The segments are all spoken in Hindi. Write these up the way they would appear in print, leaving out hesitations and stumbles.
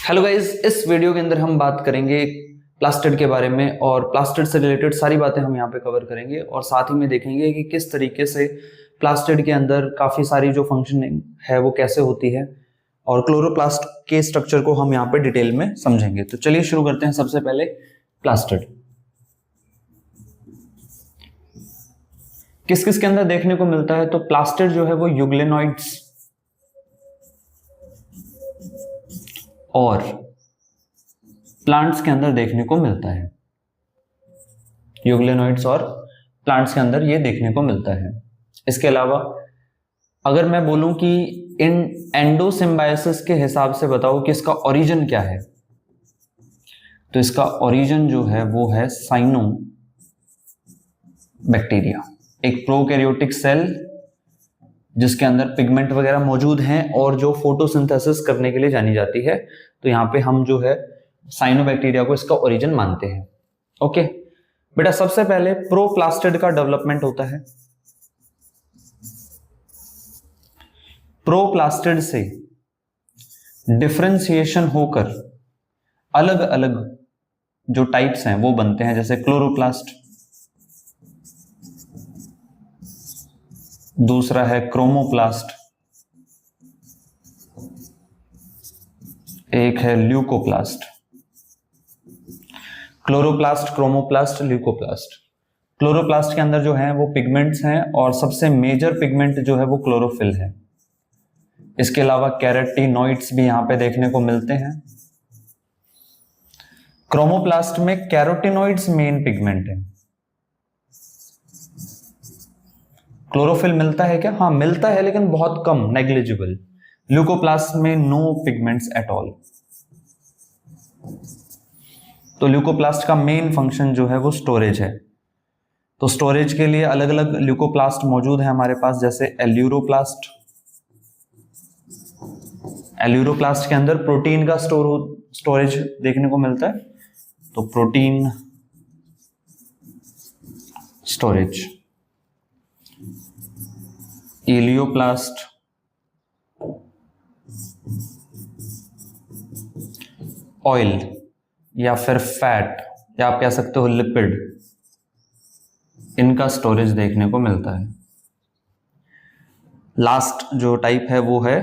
हेलो गाइस, इस वीडियो के अंदर हम बात करेंगे प्लास्टिड के बारे में और प्लास्टिड से रिलेटेड सारी बातें हम यहाँ पे कवर करेंगे और साथ ही में देखेंगे कि किस तरीके से प्लास्टिड के अंदर काफ़ी सारी जो फंक्शनिंग है वो कैसे होती है और क्लोरोप्लास्ट के स्ट्रक्चर को हम यहाँ पे डिटेल में समझेंगे। तो चलिए शुरू करते हैं। सबसे पहले प्लास्टिड किस किस के अंदर देखने को मिलता है, तो प्लास्टिड जो है वो यूग्लेनॉइड्स और प्लांट्स के अंदर देखने को मिलता है। यूग्लेनॉइड्स और प्लांट्स के अंदर ये देखने को मिलता है। इसके अलावा अगर मैं बोलूं कि इन एंडोसिम्बायोसिस के हिसाब से बताओ कि इसका ओरिजिन क्या है, तो इसका ओरिजिन जो है वो है साइनो बैक्टीरिया, एक प्रोकैरियोटिक सेल जिसके अंदर पिगमेंट वगैरह मौजूद हैं और जो फोटोसिंथेसिस करने के लिए जानी जाती है। तो यहाँ पे हम जो है साइनोबैक्टीरिया को इसका ओरिजिन मानते हैं। ओके बेटा, सबसे पहले प्रोप्लास्टिड का डेवलपमेंट होता है। प्रोप्लास्टिड से डिफरेंशिएशन होकर अलग अलग जो टाइप्स हैं वो बनते हैं, जैसे क्लोरोप्लास्ट, दूसरा है क्रोमोप्लास्ट, एक है leucoplast. Chloroplast, chromoplast, leucoplast. Chloroplast के अंदर जो है वो पिगमेंट्स हैं और सबसे मेजर पिगमेंट जो है वो क्लोरोफिल है। इसके अलावा कैरोटीनॉइड्स भी यहां पे देखने को मिलते हैं। क्रोमोप्लास्ट में कैरोटीनॉइड्स मेन पिगमेंट है। क्लोरोफिल मिलता है क्या? हाँ मिलता है, लेकिन बहुत कम, नेग्लिजिबल। ल्यूकोप्लास्ट में नो पिगमेंट्स एट ऑल। तो ल्यूकोप्लास्ट का मेन फंक्शन जो है वो स्टोरेज है। तो स्टोरेज के लिए अलग अलग ल्यूकोप्लास्ट मौजूद है हमारे पास, जैसे एल्यूरोप्लास्ट। एल्यूरोप्लास्ट के अंदर प्रोटीन का स्टोरेज देखने को मिलता है, तो प्रोटीन स्टोरेज। इलियोप्लास्ट ऑयल या फिर फैट या आप कह सकते हो लिपिड, इनका स्टोरेज देखने को मिलता है। लास्ट जो टाइप है वो है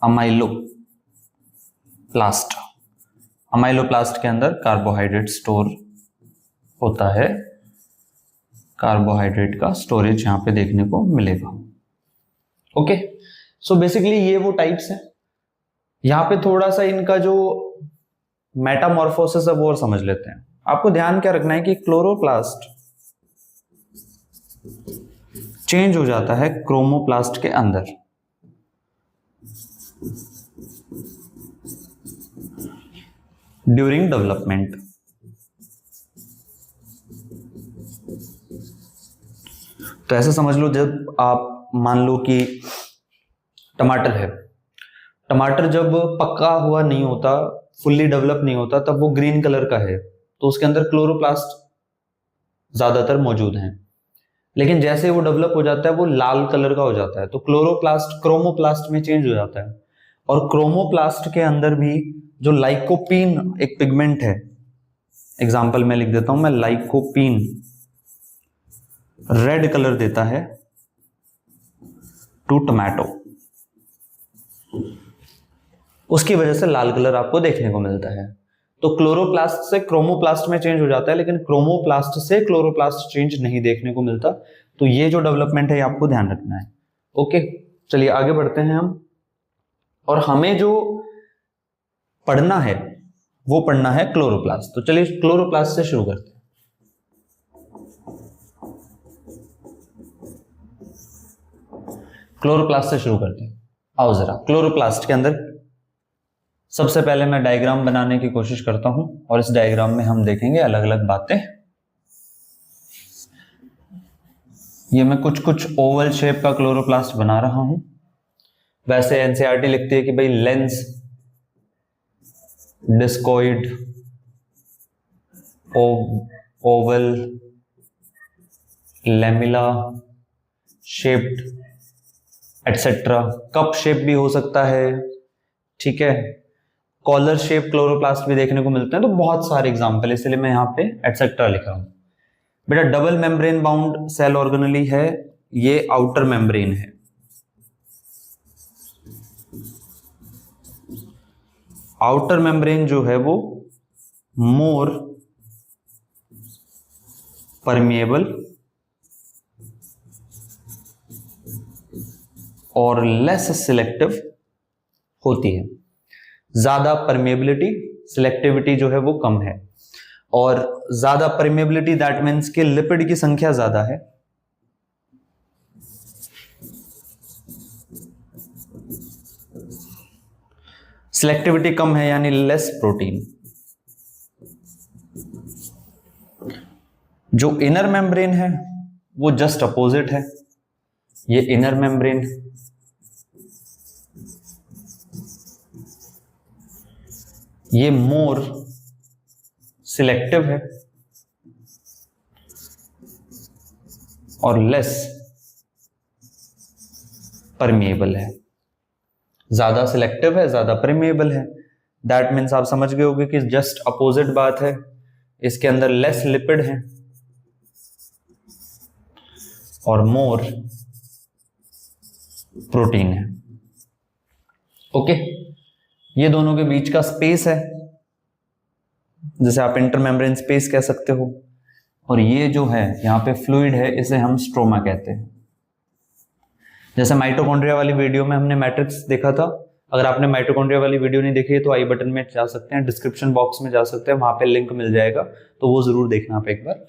अमाइलोप्लास्ट। अमाइलोप्लास्ट के अंदर कार्बोहाइड्रेट स्टोर होता है। कार्बोहाइड्रेट का स्टोरेज यहां पे देखने को मिलेगा। ओके, सो बेसिकली ये वो टाइप्स हैं। यहां पे थोड़ा सा इनका जो मेटामॉर्फोसिस है वो और समझ लेते हैं। आपको ध्यान क्या रखना है कि क्लोरोप्लास्ट चेंज हो जाता है क्रोमोप्लास्ट के अंदर। During development. तो ऐसे समझ लो, जब आप मान लो कि टमाटर है, टमाटर जब पक्का हुआ नहीं होता, फुल्ली डेवलप नहीं होता, तब वो ग्रीन कलर का है, तो उसके अंदर क्लोरोप्लास्ट ज्यादातर मौजूद हैं। लेकिन जैसे वो डेवलप हो जाता है वो लाल कलर का हो जाता है, तो क्लोरोप्लास्ट क्रोमोप्लास्ट में चेंज हो जाता है। और क्रोमोप्लास्ट के अंदर भी जो लाइकोपीन एक पिगमेंट है, एग्जाम्पल में लिख देता हूं मैं, लाइकोपीन रेड कलर देता है टू टमाटो, उसकी वजह से लाल कलर आपको देखने को मिलता है। तो क्लोरोप्लास्ट से क्रोमोप्लास्ट में चेंज हो जाता है, लेकिन क्रोमोप्लास्ट से क्लोरोप्लास्ट चेंज नहीं देखने को मिलता। तो ये जो डेवलपमेंट है ये आपको ध्यान रखना है। ओके, चलिए आगे बढ़ते हैं हम। और हमें जो पढ़ना है वो पढ़ना है क्लोरोप्लास्ट। तो चलिए क्लोरोप्लास्ट से शुरू करते हैं। क्लोरोप्लास्ट से शुरू करते हैं। आओ जरा, क्लोरोप्लास्ट के अंदर सबसे पहले मैं डायग्राम बनाने की कोशिश करता हूं और इस डायग्राम में हम देखेंगे अलग अलग बातें। ये मैं कुछ कुछ ओवल शेप का क्लोरोप्लास्ट बना रहा हूं। वैसे एनसीईआरटी लिखती है कि भाई lens, discoid, Oval, lamella shaped etcetera. Cup shape भी हो सकता है, ठीक है। कॉलर शेप क्लोरोप्लास्ट भी देखने को मिलते हैं। तो बहुत सारे एग्जाम्पल, इसलिए मैं यहाँ पे एटसेट्रा लिखा हूं। बेटा double membrane bound cell organelle है, ये आउटर मेम्ब्रेन है। आउटर मेम्ब्रेन जो है वो मोर परमिएबल और लेस सिलेक्टिव होती है। ज्यादा परमिएबिलिटी, सिलेक्टिविटी जो है वो कम है। और ज्यादा परमिएबिलिटी दैट मीन्स कि लिपिड की संख्या ज्यादा है, सिलेक्टिविटी कम है यानी लेस प्रोटीन। जो इनर मेम्ब्रेन है वो जस्ट अपोजिट है, ये इनर मेम्ब्रेन है। ये मोर सिलेक्टिव है और लेस परमिएबल है। ज्यादा सिलेक्टिव है, ज्यादा परमिएबल है। दैट मीन्स आप समझ गए होंगे कि जस्ट अपोजिट बात है। इसके अंदर लेस लिपिड है और मोर प्रोटीन है। ओके, ये दोनों के बीच का स्पेस है, जैसे आप इंटरमेम्ब्रेन स्पेस कह सकते हो। और ये जो है यहाँ पे फ्लूइड है, इसे हम स्ट्रोमा कहते हैं। जैसे माइटोकॉन्ड्रिया वाली वीडियो में हमने मैट्रिक्स देखा था। अगर आपने माइटोकॉन्ड्रिया वाली वीडियो नहीं देखी है तो आई बटन में जा सकते हैं, डिस्क्रिप्शन बॉक्स में जा सकते हैं, वहां पे लिंक मिल जाएगा, तो वो जरूर देखना आप एक बार।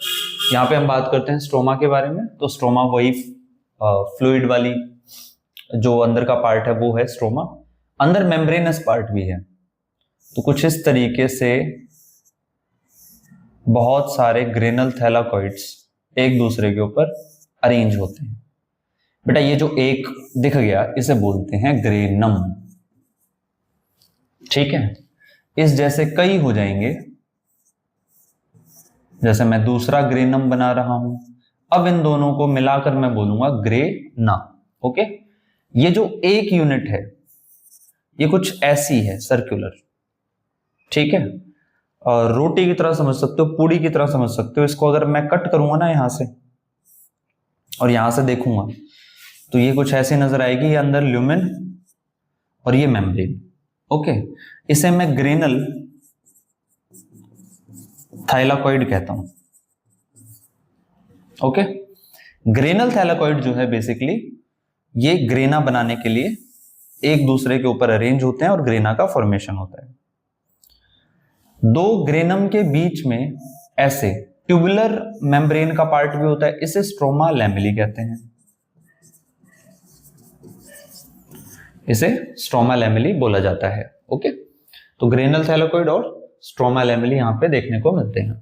यहाँ पे हम बात करते हैं स्ट्रोमा के बारे में। तो स्ट्रोमा वही फ्लूइड वाली जो अंदर का पार्ट है वो है स्ट्रोमा। अंदर मेम्ब्रेनस पार्ट भी है। तो कुछ इस तरीके से बहुत सारे ग्रेनल थैलाकॉइड्स एक दूसरे के ऊपर अरेंज होते हैं। बेटा ये जो एक दिख गया इसे बोलते हैं ग्रेनम, ठीक है। इस जैसे कई हो जाएंगे, जैसे मैं दूसरा ग्रेनम बना रहा हूं। अब इन दोनों को मिलाकर मैं बोलूंगा ग्रेना। ओके, ये जो एक यूनिट है ये कुछ ऐसी है, सर्कुलर, ठीक है। और रोटी की तरह समझ सकते हो, पूड़ी की तरह समझ सकते हो इसको। अगर मैं कट करूंगा ना यहां से और यहां से देखूंगा तो ये कुछ ऐसे नजर आएगी। ये अंदर ल्यूमेन और ये मेम्ब्रेन। ओके, इसे मैं ग्रेनल थाइलाकॉइड कहता हूं। ओके, ग्रेनल थाइलाकॉइड जो है बेसिकली ये ग्रेना बनाने के लिए एक दूसरे के ऊपर अरेंज होते हैं और ग्रेना का फॉर्मेशन होता है। दो ग्रेनम के बीच में ऐसे ट्यूबुलर मेम्ब्रेन का पार्ट भी होता है, इसे स्ट्रोमा लैमेली कहते हैं। इसे स्ट्रोमा लैमेली बोला जाता है। ओके, तो ग्रेनल थैलाकॉइड और स्ट्रोमा लैमेली यहां पे देखने को मिलते हैं।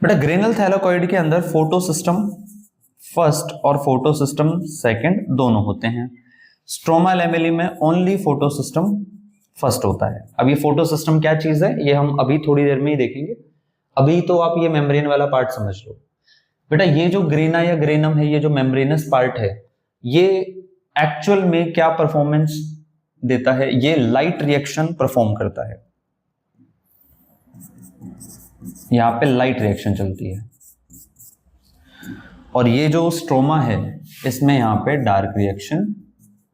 बेटा ग्रेनल थैलाकॉइड के अंदर फोटोसिस्टम फर्स्ट और फोटोसिस्टम सेकंड दोनों होते हैं। स्ट्रोमा लैमेली में ओनली फोटोसिस्टम फर्स्ट होता है। अब ये फोटोसिस्टम क्या चीज है ये हम अभी थोड़ी देर में ही देखेंगे। अभी तो आप ये मेम्ब्रेन वाला पार्ट समझ लो। बेटा ये जो ग्रेना या ग्रेनम है, ये जो मेम्ब्रेनस पार्ट है, ये एक्चुअल में क्या परफॉर्मेंस देता है? ये लाइट रिएक्शन परफॉर्म करता है। यहां पे लाइट रिएक्शन चलती है। और ये जो स्ट्रोमा है इसमें यहां पे डार्क रिएक्शन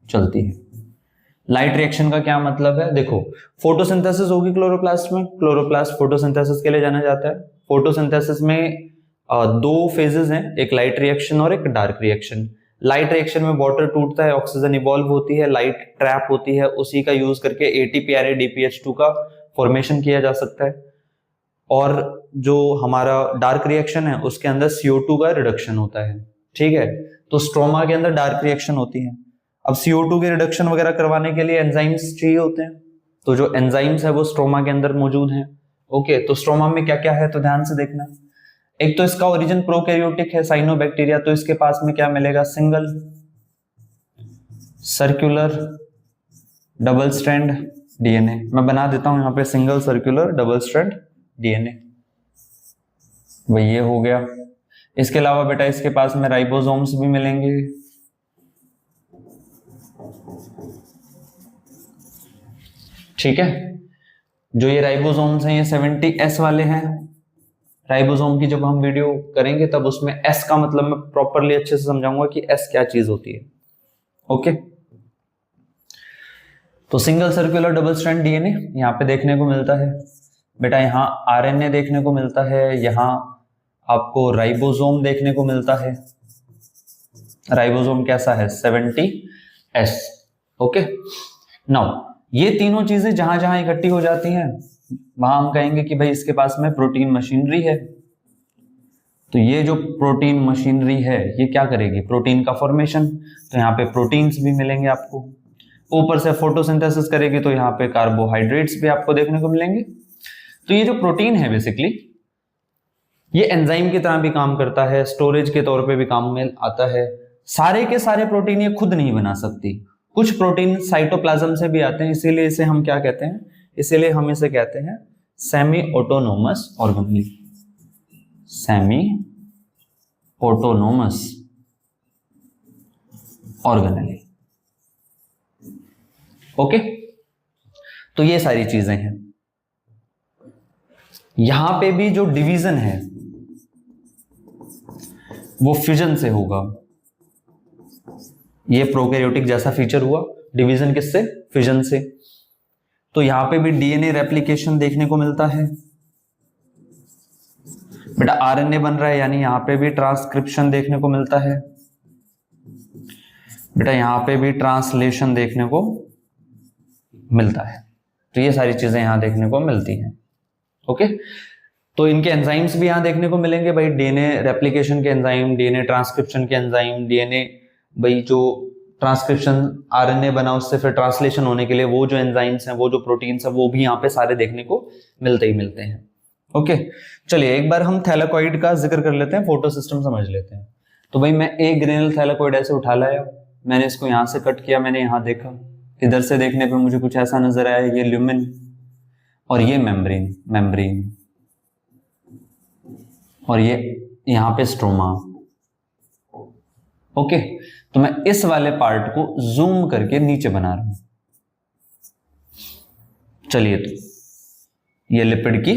चलती है। लाइट रिएक्शन का क्या मतलब है? देखो, फोटोसिंथेसिस होगी क्लोरोप्लास्ट में। क्लोरोप्लास्ट फोटोसिंथेसिस के लिए जाना जाता है। फोटोसिंथेसिस में दो फेजेस हैं, एक लाइट रिएक्शन और एक डार्क रिएक्शन। लाइट रिएक्शन में वाटर टूटता है, ऑक्सीजन इवॉल्व होती है, लाइट ट्रैप होती है, उसी का यूज करके ATP DPH2 का फॉर्मेशन किया जा सकता है। और जो हमारा डार्क रिएक्शन है उसके अंदर CO2 का रिडक्शन होता है, ठीक है। तो स्ट्रोमा के अंदर डार्क रिएक्शन होती है। अब CO2 के रिडक्शन वगैरह करवाने के लिए एंजाइम्स चाहिए होते हैं, तो जो एंजाइम्स है वो स्ट्रोमा के अंदर मौजूद हैं। ओके, तो स्ट्रोमा में क्या क्या है तो ध्यान से देखना। एक तो इसका ओरिजिन प्रोकैरियोटिक है, साइनोबैक्टीरिया, तो इसके पास में क्या मिलेगा? Single circular double strand DNA। मैं बना देता हूं यहां पे single circular double strand DNA, वही ये हो गया। इसके अलावा बेटा इसके पास में राइबोसोम्स भी मिलेंगे। ठीक है, जो ये राइबोसोम्स हैं ये 70S वाले हैं। राइबोसोम की जब हम वीडियो करेंगे तब उसमें S का मतलब मैं प्रॉपरली अच्छे से समझाऊंगा कि S क्या चीज होती है। ओके, तो single circular double strand DNA यहाँ पे देखने को मिलता है बेटा, यहाँ आरएनए देखने को मिलता है, यहाँ आपको राइबोसोम देखने को मिलता है। राइबोसोम कैसा है? 70S। ओके, नाउ ये तीनों चीजें जहां जहां इकट्ठी हो जाती हैं वहां हम कहेंगे कि भाई इसके पास में प्रोटीन मशीनरी है। तो ये जो प्रोटीन मशीनरी है ये क्या करेगी? प्रोटीन का फॉर्मेशन। तो यहाँ पे प्रोटीन्स भी मिलेंगे आपको, ऊपर से फोटोसिंथेसिस करेगी तो यहाँ पे कार्बोहाइड्रेट्स भी आपको देखने को मिलेंगे। तो ये जो प्रोटीन है बेसिकली ये एंजाइम की तरह भी काम करता है, स्टोरेज के तौर पे भी काम में आता है। सारे के सारे प्रोटीन ये खुद नहीं बना सकती, कुछ प्रोटीन साइटोप्लाज्म से भी आते हैं, इसीलिए इसे हम क्या कहते हैं? इसीलिए हम इसे कहते हैं semi autonomous organelle. Semi autonomous organelle. Okay, तो ये सारी चीजें हैं। यहां पे भी जो डिवीजन है वो फिजन से होगा। ये प्रोकैरियोटिक जैसा फीचर हुआ, डिवीजन किससे? फिजन से। तो यहां पे भी डीएनए रेप्लिकेशन देखने को मिलता है बेटा, आरएनए बन रहा है यानी यहां पे भी ट्रांसक्रिप्शन देखने को मिलता है बेटा, यहां पे भी ट्रांसलेशन देखने को मिलता है। तो ये सारी चीजें यहां देखने को मिलती हैं। ओके, तो इनके एंजाइम्स भी यहां देखने को मिलेंगे भाई, डीएनए रेप्लिकेशन के एंजाइम, डीएनए ट्रांसक्रिप्शन के एंजाइम, डीएनए भाई जो ट्रांसक्रिप्शन आरएनए बना उससे फिर ट्रांसलेशन होने के लिए वो जो एंजाइम्स हैं, वो जो प्रोटीन्स हैं, वो भी यहाँ पे सारे देखने को मिलते ही मिलते हैं। ओके, चलिए एक बार हम थैलेकॉइड का जिक्र कर लेते हैं, फोटो सिस्टम समझ लेते हैं। तो भाई मैं एक ग्रेनुल थैलेकॉइड ऐसे उठा लाया, मैंने इसको यहाँ से कट किया, मैंने यहाँ देखा, इधर से देखने पे मुझे कुछ ऐसा नजर आया, ये ल्यूमेन और ये मेम्ब्रेन, मेम्ब्रेन और ये यहाँ पे स्ट्रोमा। ओके, तो मैं इस वाले पार्ट को जूम करके नीचे बना रहा हूं। चलिए, तो ये लिपिड की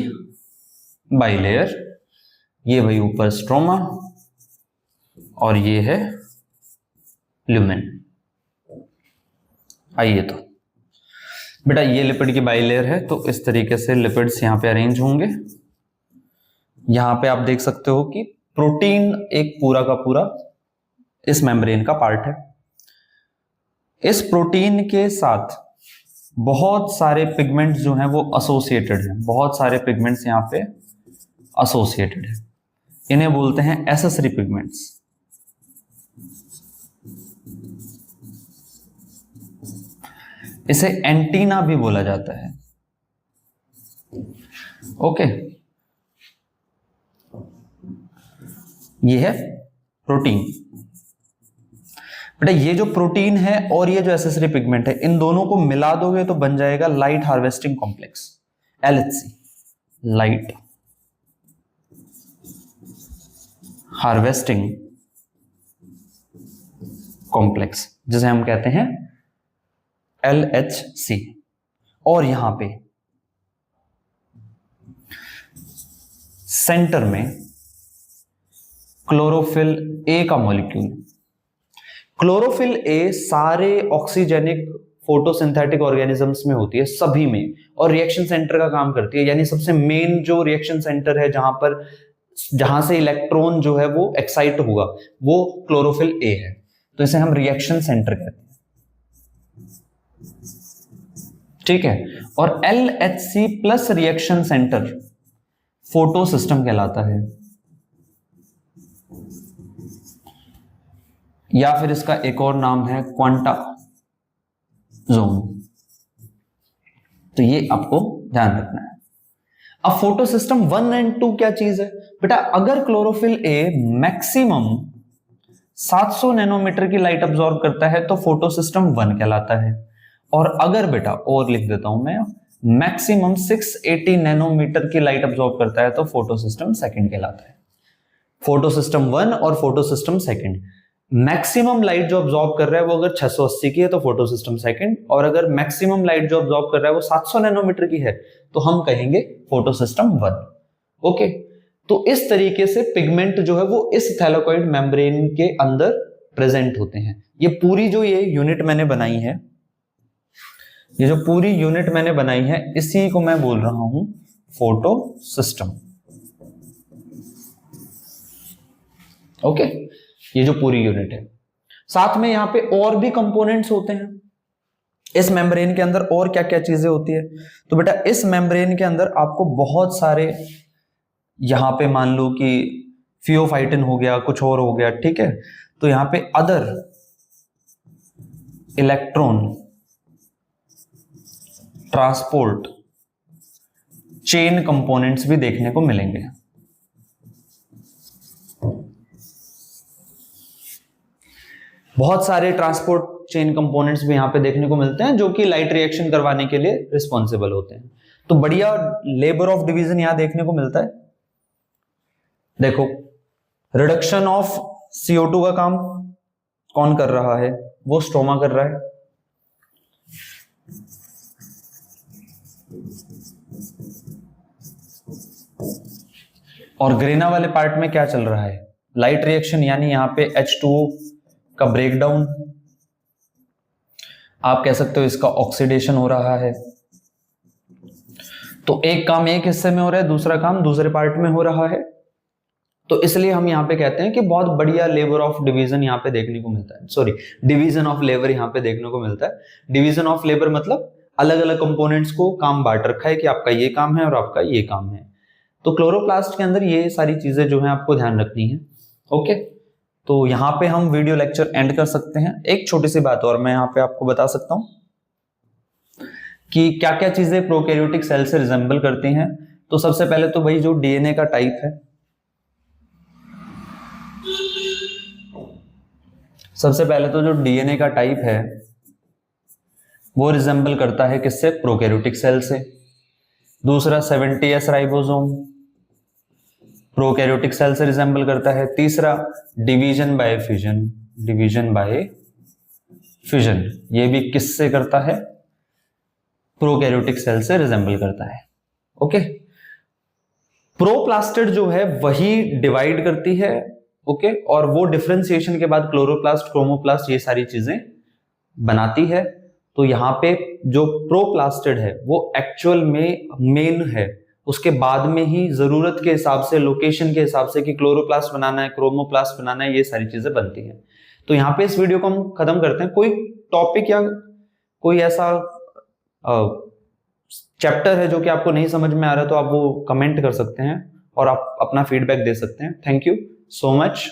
बाइलेयर, ये भाई ऊपर स्ट्रोमा और ये है ल्यूमेन। आइए, तो बेटा ये लिपिड की बाइलेयर है, तो इस तरीके से लिपिड्स यहां पे अरेंज होंगे। यहां पे आप देख सकते हो कि प्रोटीन एक पूरा का पूरा इस मेम्ब्रेन का पार्ट है। इस प्रोटीन के साथ बहुत सारे पिगमेंट्स जो हैं वो एसोसिएटेड हैं, बहुत सारे पिगमेंट्स यहां पे एसोसिएटेड हैं। इन्हें बोलते हैं एसेसरी पिगमेंट्स। इसे एंटीना भी बोला जाता है। ओके, ये है प्रोटीन। बेटा ये जो प्रोटीन है और ये जो एसेसरी पिगमेंट है, इन दोनों को मिला दोगे तो बन जाएगा light harvesting complex, LHC, light harvesting complex, जिसे हम कहते हैं LHC। और यहां पे सेंटर में क्लोरोफिल A का मॉलिक्यूल। क्लोरोफिल A सारे ऑक्सीजेनिक फोटोसिंथेटिक ऑर्गेनिजम्स में होती है, सभी में, और रिएक्शन सेंटर का काम करती है। यानी सबसे मेन जो रिएक्शन सेंटर है जहां से इलेक्ट्रॉन जो है वो एक्साइट होगा वो क्लोरोफिल A है। तो इसे हम रिएक्शन सेंटर कहते हैं, ठीक है। और LHC plus reaction centre photo system कहलाता है, या फिर इसका एक और नाम है क्वांटा जोन। तो ये आपको ध्यान रखना है। अब फोटो सिस्टम 1 और 2 क्या चीज है बेटा? अगर क्लोरोफिल A मैक्सिमम 700 नैनोमीटर की लाइट अब्सॉर्ब करता है तो फोटो सिस्टम 1 कहलाता है। और अगर बेटा, और लिख देता हूं मैं, मैक्सिमम 680 नैनोमीटर की लाइट अब्सॉर्ब करता है तो फोटो सिस्टम 2 कहलाता है। फोटो सिस्टम 1 और फोटो सिस्टम 2। मैक्सिमम लाइट जो ऑब्जॉर्ब कर रहा है वो अगर 680 की है तो फोटो सिस्टम सेकंड, और अगर मैक्सिमम लाइट जो ऑब्जॉर्ब कर रहा है वो 700 नैनोमीटर की है तो हम कहेंगे फोटो सिस्टम 1। ओके, तो इस तरीके से पिगमेंट जो है वो इस थैलेकॉइड मेम्ब्रेन के अंदर प्रेजेंट होते हैं। ये पूरी जो ये यूनिट मैंने बनाई है, ये जो पूरी यूनिट मैंने बनाई है, इसी को मैं बोल रहा हूं फोटो सिस्टम। ओके, ये जो पूरी यूनिट है, साथ में यहां पे और भी कंपोनेंट्स होते हैं इस मेम्ब्रेन के अंदर। और क्या क्या चीजें होती है, तो बेटा इस मेम्ब्रेन के अंदर आपको बहुत सारे, यहां पे मान लो कि फियोफाइटिन हो गया, कुछ और हो गया, ठीक है, तो यहां पे other electron transport chain components भी देखने को मिलेंगे। बहुत सारे ट्रांसपोर्ट चेन कंपोनेंट्स भी यहां पे देखने को मिलते हैं जो कि लाइट रिएक्शन करवाने के लिए रिस्पॉन्सिबल होते हैं। तो बढ़िया लेबर ऑफ डिवीजन यहां देखने को मिलता है। देखो, रिडक्शन ऑफ CO2 का काम कौन कर रहा है, वो स्ट्रोमा कर रहा है। और ग्रेना वाले पार्ट में क्या चल रहा है, लाइट रिएक्शन, यानी यहां पे H2O का ब्रेकडाउन, आप कह सकते हो इसका ऑक्सीडेशन हो रहा है। तो एक काम एक हिस्से में हो रहा है, दूसरा काम दूसरे पार्ट में हो रहा है। तो इसलिए हम यहां पे कहते हैं कि बहुत बढ़िया लेबर ऑफ डिवीजन यहां पे देखने को मिलता है, सॉरी डिवीजन ऑफ लेबर यहां पे देखने को मिलता है। डिवीजन ऑफ लेबर मतलब अलग अलग कंपोनेंट्स को काम बांट रखा है कि आपका ये काम है और आपका ये काम है। तो क्लोरोप्लास्ट के अंदर ये सारी चीजें जो है आपको ध्यान रखनी है। ओके, तो यहां पे हम वीडियो लेक्चर एंड कर सकते हैं। एक छोटी सी बात और मैं यहां पे आपको बता सकता हूं कि क्या क्या चीजें प्रोकैरियोटिक सेल से रिजेंबल करती हैं। तो सबसे पहले तो भाई जो डीएनए का टाइप है, सबसे पहले तो जो डीएनए का टाइप है वो रिजेंबल करता है किससे, प्रोकैरियोटिक सेल से। दूसरा 70S राइबोसोम प्रोकैरियोटिक सेल से रिजेंबल करता है। तीसरा division bye fusion, division bye fusion, ये भी किससे करता है, प्रोकैरियोटिक सेल से रिजेंबल करता है। ओके, प्रोप्लास्टिड जो है वही डिवाइड करती है। ओके, और वो डिफरेंशिएशन के बाद क्लोरोप्लास्ट, क्रोमोप्लास्ट, ये सारी चीजें बनाती है। तो यहां पे जो प्रोप्लास्टिड है वो एक्चुअल में मेन है, उसके बाद में ही जरूरत के हिसाब से, लोकेशन के हिसाब से कि क्लोरोप्लास्ट बनाना है, क्रोमोप्लास्ट बनाना है, ये सारी चीजें बनती हैं। तो यहाँ पे इस वीडियो को हम खत्म करते हैं। कोई टॉपिक या कोई ऐसा चैप्टर है जो कि आपको नहीं समझ में आ रहा तो आप वो कमेंट कर सकते हैं और आप अपना फीडबैक दे सकते हैं। Thank you so much.